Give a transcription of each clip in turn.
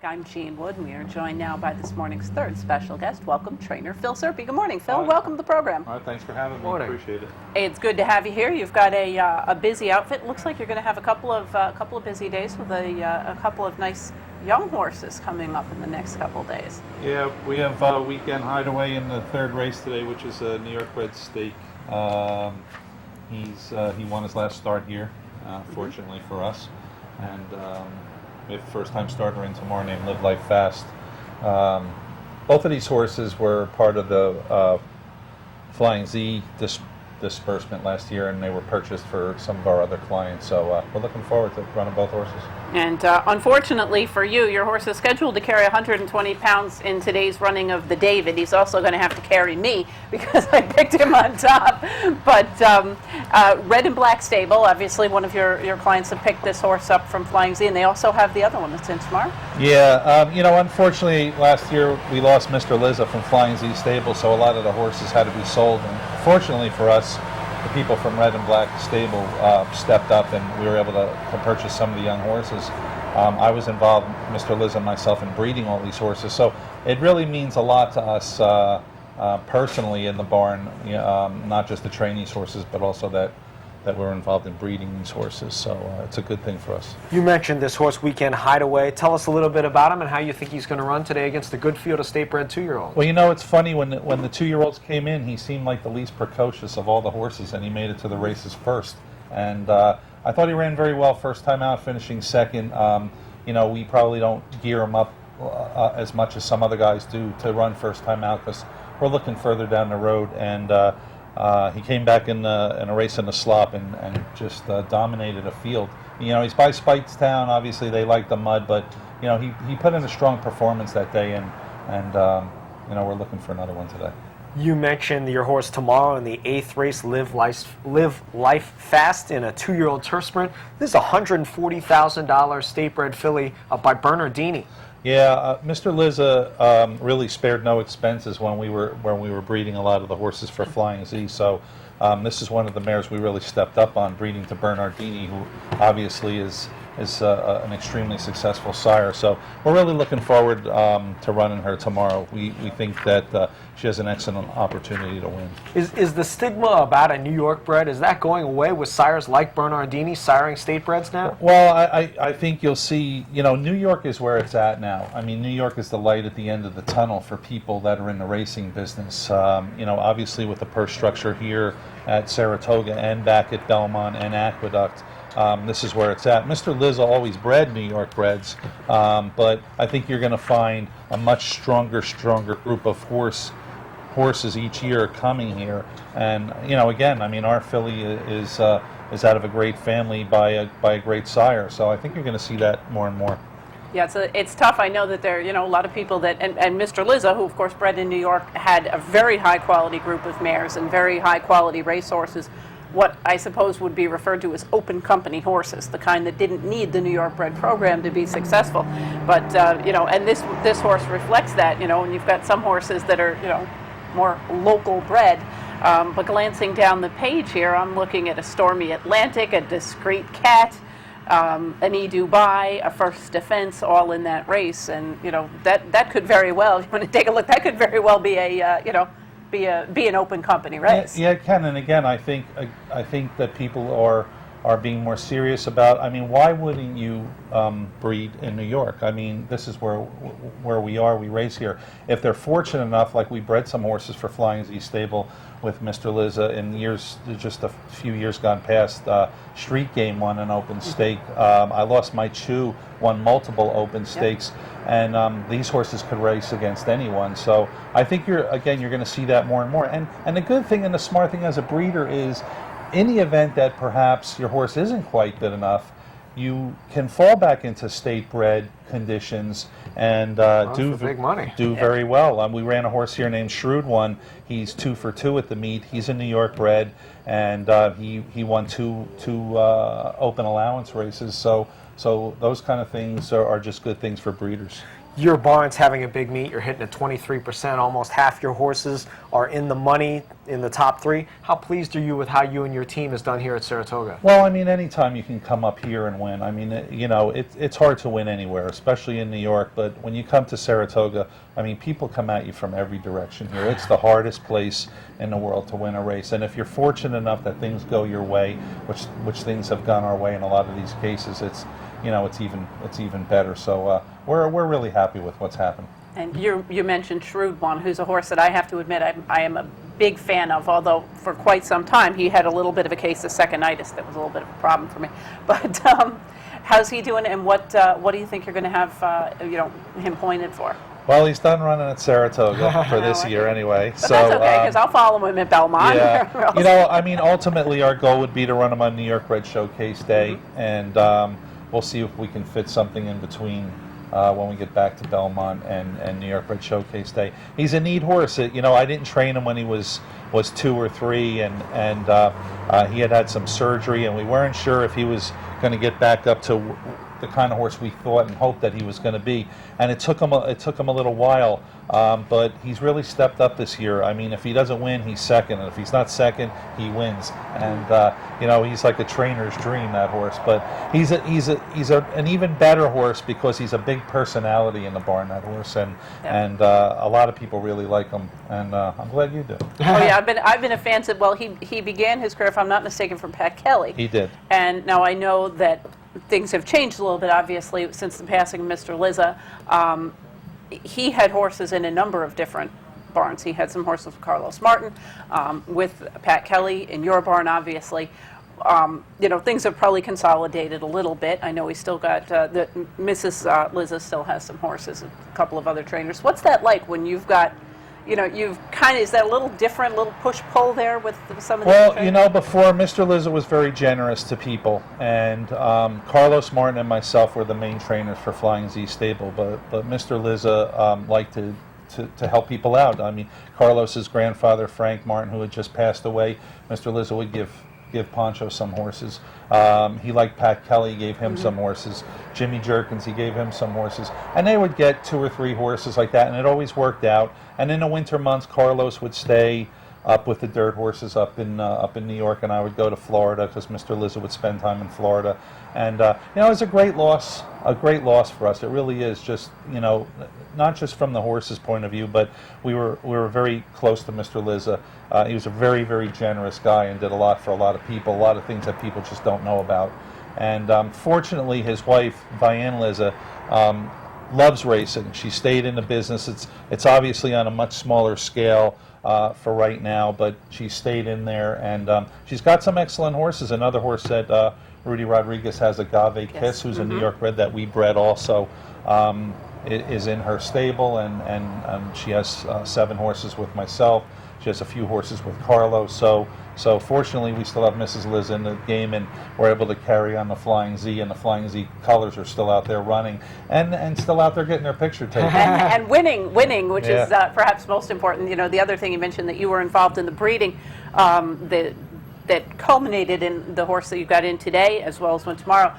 I'm Jean Wood, and we are joined now by this morning's third special guest. Welcome, trainer Phil Serpe. Good morning, Phil. Hi. Welcome to the program. All right, thanks for having me. Morning. Appreciate it. Hey, it's good to have you here. You've got a busy outfit. Looks like you're going to have a couple of busy days with a couple of nice young horses coming up in the next couple of days. Yeah, we have weekend Hideaway in the third race today, which is a New York bred stake. He won his last start here, fortunately for us, and we have a first-time starter in tomorrow named Live Life Fast. Both of these horses were part of the Flying Z disbursement last year, and they were purchased for some of our other clients. So we're looking forward to running both horses. And unfortunately for you, your horse is scheduled to carry 120 pounds in today's running of the David. He's also going to have to carry me because I picked him on top. But Red and Black Stable, obviously one of your clients have picked this horse up from Flying Z, and they also have the other one that's in tomorrow. Yeah, unfortunately last year we lost Mr. Lizza from Flying Z Stable, so a lot of the horses had to be sold. And fortunately for us, the people from Red and Black Stable stepped up, and we were able to purchase some of the young horses. I was involved, Mr. Liz and myself, in breeding all these horses, so it really means a lot to us personally in the barn, not just to train these horses, but also that we're involved in breeding these horses, so it's a good thing for us. You mentioned this horse weekend Hideaway. Tell us a little bit about him and how you think he's going to run today against the good field of state-bred two-year-olds. Well, it's funny, when the two-year-olds came in, he seemed like the least precocious of all the horses, and he made it to the races first. And I thought he ran very well first time out, finishing second. We probably don't gear him up as much as some other guys do to run first time out, because we're looking further down the road. And he came back in a race in the slop and just dominated a field. He's by Speightstown. Obviously, they like the mud, but he put in a strong performance that day, and we're looking for another one today. You mentioned your horse tomorrow in the 8th race, Live Life Fast, in a two-year-old turf sprint. This is a $140,000 state-bred filly by Bernardini. Yeah, Mr. Lizza really spared no expenses when we were breeding a lot of the horses for Flying Z. So this is one of the mares we really stepped up on, breeding to Bernardini, who obviously is an extremely successful sire. So we're really looking forward to running her tomorrow. We think that she has an excellent opportunity to win. Is the stigma about a New York bred, is that going away with sires like Bernardini siring state breds now? Well, I think you'll see, New York is where it's at now. I mean, New York is the light at the end of the tunnel for people that are in the racing business. Obviously with the purse structure here at Saratoga and back at Belmont and Aqueduct, this is where it's at. Mr. Lizza always bred New York breds, but I think you're going to find a much stronger group of horses each year coming here. And again, I mean, our filly is out of a great family by a great sire, so I think you're going to see that more and more. Yeah, it's tough. I know that there are a lot of people that, and Mr. Lizza, who of course bred in New York, had a very high quality group of mares and very high quality racehorses. What I suppose would be referred to as open company horses, the kind that didn't need the New York bred program to be successful. But and this horse reflects that. And you've got some horses that are more local bred. But glancing down the page here, I'm looking at a Stormy Atlantic, a Discreet Cat, an Dubai, a First Defense, all in that race. And that could very well, you want to take a look, that could very well be be an open company race. Yeah, it can. And again, I think that people are being more serious about. I mean, why wouldn't you breed in New York? I mean, this is where we are. We race here. If they're fortunate enough, like we bred some horses for Flying Z Stable with Mr. Lizza in just a few years gone past. Street Game won an open stake. I Lost My Chew won multiple open stakes. And these horses could race against anyone. So I think you're going to see that more and more. And the good thing and the smart thing as a breeder is, in the event that perhaps your horse isn't quite good enough, you can fall back into state-bred conditions and do big money. Very well. We ran a horse here named Shrewd One. He's 2 for 2 at the meet. He's a New York bred, and he won two open allowance races. So those kind of things are just good things for breeders. your barn's having a big meet. You're hitting at 23%. Almost half your horses are in the money in the top 3. How pleased are you with how you and your team has done here at Saratoga? Well, I mean, anytime you can come up here and win. I mean, it's hard to win anywhere, especially in New York. But when you come to Saratoga, I mean, people come at you from every direction here. It's the hardest place in the world to win a race. And if you're fortunate enough that things go your way, which things have gone our way in a lot of these cases, it's even better. So we're really happy with what's happened. And you mentioned Shrewd One, who's a horse that I have to admit I am a big fan of, although for quite some time he had a little bit of a case of second-itis that was a little bit of a problem for me. But how's he doing, and what do you think you're going to have him pointed for? Well, he's done running at Saratoga for this year anyway. But that's okay, because I'll follow him at Belmont. Yeah. I mean, ultimately our goal would be to run him on New York Bred Showcase Day, and we'll see if we can fit something in between when we get back to Belmont and New York Bred Showcase Day. He's a neat horse. I didn't train him when he was 2 or 3, and he had some surgery, and we weren't sure if he was going to get back up to the kind of horse we thought and hoped that he was going to be. And it took him a little while, but he's really stepped up this year. I mean, if he doesn't win, he's second, and if he's not second, he wins. And he's like a trainer's dream, that horse. But he's an even better horse because he's a big personality in the barn, that horse, and a lot of people really like him, and I'm glad you do. Oh yeah, I've been a fan since. Well, he began his career, if I'm not mistaken, from Pat Kelly. He did. And now I know that things have changed a little bit, obviously, since the passing of Mr. Lizza. He had horses in a number of different barns. He had some horses with Carlos Martin, with Pat Kelly in your barn, obviously. Things have probably consolidated a little bit. I know he still got, Mrs. Lizza still has some horses, a couple of other trainers. What's that like when you've got, is that a little different, little push-pull there with some of the trainers? Well, before, Mr. Lizza was very generous to people, and Carlos Martin and myself were the main trainers for Flying Z Stable, but Mr. Lizza liked to help people out. I mean, Carlos's grandfather, Frank Martin, who had just passed away, Mr. Lizza would give Pancho some horses. He liked Pat Kelly, gave him some horses. Jimmy Jerkins, he gave him some horses. And they would get 2 or 3 horses like that, and it always worked out. And in the winter months, Carlos would stay up with the dirt horses up in New York, and I would go to Florida because Mr. Lizza would spend time in Florida. And it was a great loss for us. It really is. Just not just from the horse's point of view, but we were very close to Mr. Lizza. He was a very, very generous guy and did a lot for a lot of people, a lot of things that people just don't know about. And fortunately, his wife, Diane Lizza, loves racing. She stayed in the business. It's obviously on a much smaller scale for right now, but she stayed in there, and she's got some excellent horses. Another horse that Rudy Rodriguez has, Agave Kiss, who's a New York bred that we bred also, is in her stable, and she has 7 horses with myself. She has a few horses with Carlos. So fortunately, we still have Mrs. Liz in the game, and we're able to carry on the Flying Z, and the Flying Z colors are still out there running, and still out there getting their picture taken. and winning, which is perhaps most important. The other thing you mentioned, that you were involved in the breeding, that culminated in the horse that you got in today, as well as one tomorrow.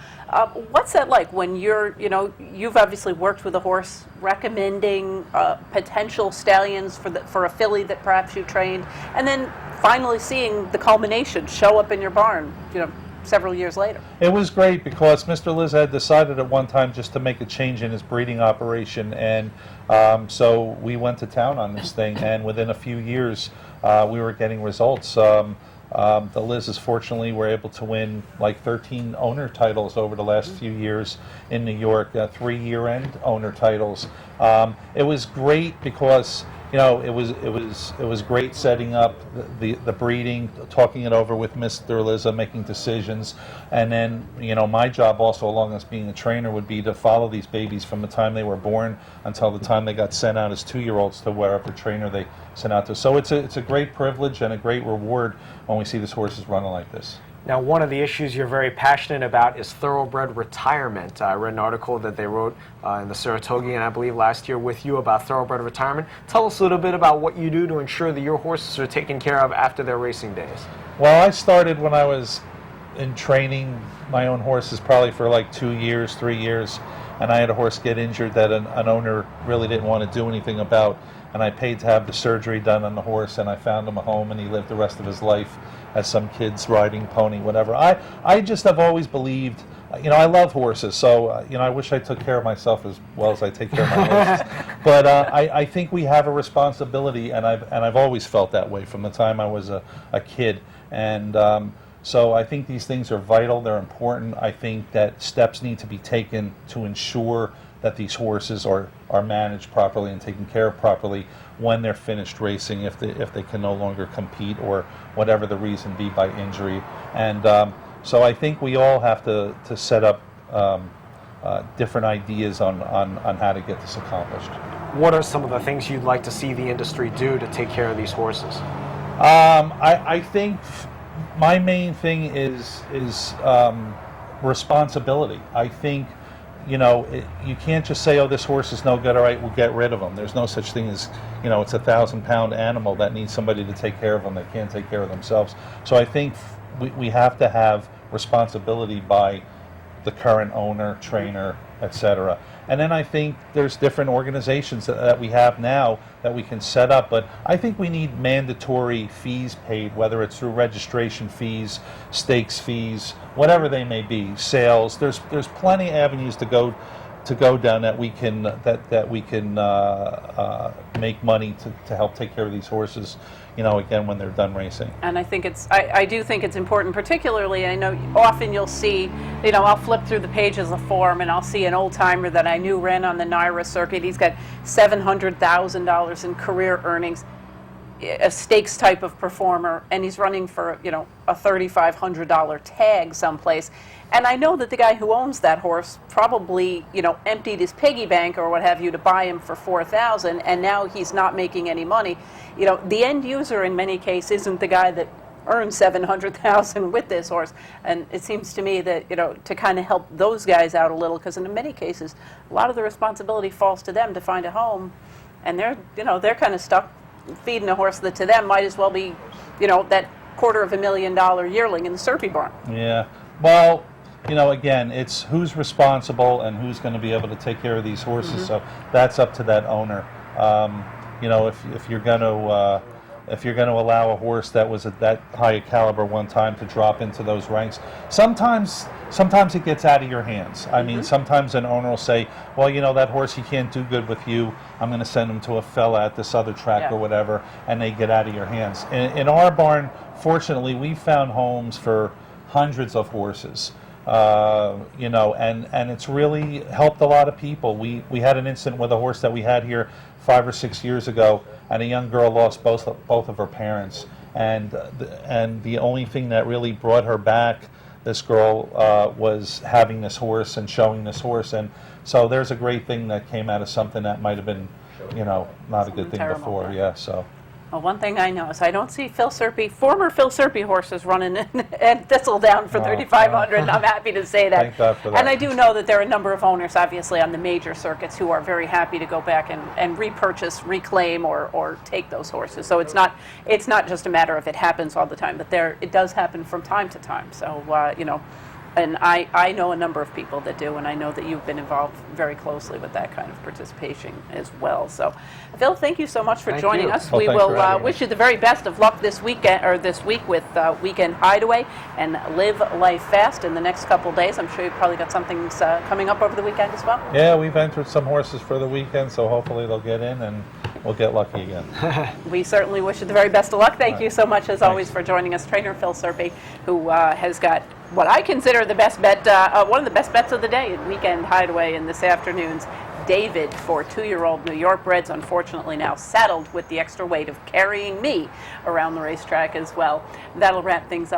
What's that like when you've obviously worked with a horse, recommending potential stallions for a filly that perhaps you trained, and then finally seeing the culmination show up in your barn, several years later? It was great because Mr. Liz had decided at one time just to make a change in his breeding operation, and so we went to town on this thing, and within a few years we were getting results. The Liz's fortunately were able to win like 13 owner titles over the last few years in New York, 3 year-end owner titles. It was great because it was great setting up the breeding, talking it over with Mr. Lizza, making decisions, and then my job also, along as being a trainer, would be to follow these babies from the time they were born until the time they got sent out as 2-year-olds to wherever trainer they sent out to. So it's a great privilege and a great reward when we see these horses running like this. Now, one of the issues you're very passionate about is Thoroughbred Retirement. I read an article that they wrote in the Saratoga, I believe, last year with you about Thoroughbred Retirement. Tell us a little bit about what you do to ensure that your horses are taken care of after their racing days. Well, I started when I was in training my own horses probably for like 2 years, 3 years. and I had a horse get injured that an owner really didn't want to do anything about, and I paid to have the surgery done on the horse, and I found him a home, and he lived the rest of his life as some kid's riding pony, whatever. I just have always believed, I love horses, so I wish I took care of myself as well as I take care of my horses. But I think we have a responsibility, and I've always felt that way from the time I was a kid. And so I think these things are vital, they're important. I think that steps need to be taken to ensure that these horses are managed properly and taken care of properly when they're finished racing, if they can no longer compete or whatever the reason be by injury. And so I think we all have to set up different ideas on how to get this accomplished. What are some of the things you'd like to see the industry do to take care of these horses? I think my main thing is responsibility. I think, you can't just say, oh, this horse is no good, all right, we'll get rid of him. There's no such thing as, it's a 1,000-pound animal that needs somebody to take care of them that can't take care of themselves. So I think we have to have responsibility by the current owner, trainer, etc. And then I think there's different organizations that we have now that we can set up, but I think we need mandatory fees paid, whether it's through registration fees, stakes fees, whatever they may be, sales. There's plenty of avenues to go down that we can make money to help take care of these horses, again, when they're done racing. And I think I do think it's important, particularly, I know often you'll see, I'll flip through the pages of form and I'll see an old timer that I knew ran on the NYRA circuit. He's got $700,000 in career earnings, a stakes type of performer, and he's running for, a $3,500 tag someplace. And I know that the guy who owns that horse probably, emptied his piggy bank or what have you to buy him for $4,000, and now he's not making any money. The end user in many cases isn't the guy that earned $700,000 with this horse. And it seems to me that, to kind of help those guys out a little, because in many cases, a lot of the responsibility falls to them to find a home, and they're kind of stuck feeding a horse that to them might as well be, that $250,000 yearling in the Serpe barn. Yeah. Well, again, it's who's responsible and who's going to be able to take care of these horses. Mm-hmm. So that's up to that owner. If you're going to allow a horse that was at that high a caliber one time to drop into those ranks, sometimes it gets out of your hands. I mean, sometimes an owner will say, well, that horse, he can't do good with you. I'm going to send him to a fella at this other track or whatever, and they get out of your hands. In our barn, fortunately, we found homes for hundreds of horses. And it's really helped a lot of people. We had an incident with a horse that we had here 5 or 6 years ago, and a young girl lost both of her parents. And the only thing that really brought her back, this girl, was having this horse and showing this horse. And so there's a great thing that came out of something that might have been, not a good thing before. Yeah. So. Well, one thing I know is I don't see former Phil Serpe horses running at Thistledown for $3,500. I'm happy to say that. Thank God for that. And I do know that there are a number of owners, obviously, on the major circuits who are very happy to go back and repurchase, reclaim, or take those horses. So it's not just a matter of it happens all the time, but it does happen from time to time. So, and I know a number of people that do, and I know that you've been involved very closely with that kind of participation as well. So, Phil, thank you so much for joining us. Well, we will wish you the very best of luck this week with Weekend Hideaway, and live life fast in the next couple of days. I'm sure you've probably got something coming up over the weekend as well. Yeah, we've entered some horses for the weekend, so hopefully they'll get in and we'll get lucky again. We certainly wish you the very best of luck. Thank you so much, as always, for joining us, trainer Phil Serpe, who has got what I consider the best bet, one of the best bets of the day in Weekend Hideaway in this afternoon's David for 2-year-old New York breds, unfortunately now saddled with the extra weight of carrying me around the racetrack as well. That'll wrap things up.